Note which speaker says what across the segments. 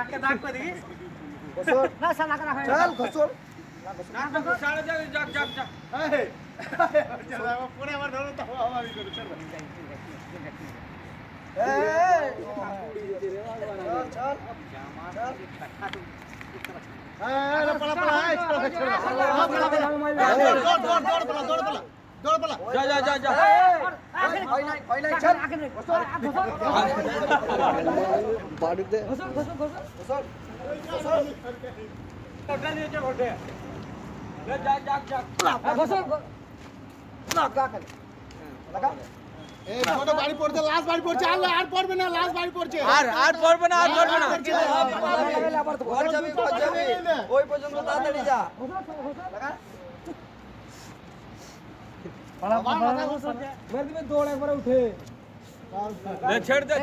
Speaker 1: के दाग पे देखी
Speaker 2: घसोर ना सा ना चल घसोर
Speaker 1: ना साले जाग जाग जाग ए चल पूरे बार धरो तो हमारी करो चल
Speaker 2: ए चल
Speaker 1: पला पला दौड़ पला जा जा जा जा
Speaker 2: कोई नहीं चल बाड़ी दे घसोर
Speaker 1: जा जा जा
Speaker 2: लगा
Speaker 1: ए छोटे बाड़ी पड़ते लास्ट बाड़ी पड़ছে আর পড়বে না লাস্ট বাড়ি পড়ছে
Speaker 3: আর পড়বে না
Speaker 2: ঘর যাবি ওই পর্যন্ত তাড়াতাড়ি যা লাগা
Speaker 1: पड़ा
Speaker 2: मार दिबे दौड़ एकबार उठे
Speaker 3: ले छेड़ दे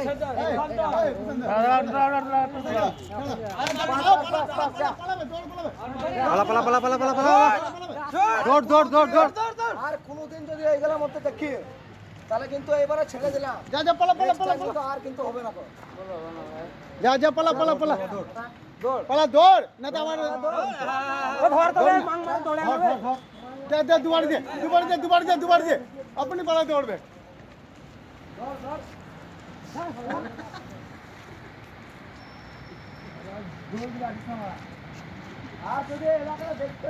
Speaker 2: দৌড় আর কোনদিন যদি এই গেলা মতে দেখি তাহলে কিন্তু এবারে ছেড়ে দিলাম
Speaker 1: যা যা পলা
Speaker 2: আর কিন্তু হবে না তো
Speaker 1: যা যা পলা
Speaker 2: দৌড়
Speaker 1: দৌড় না তো আমার
Speaker 2: ও ধর তবে মাং দৌড়ে হবে
Speaker 1: দে দুবার দে अपनी पला दौड़বে
Speaker 2: আর যদি এলাকাটা দেখতে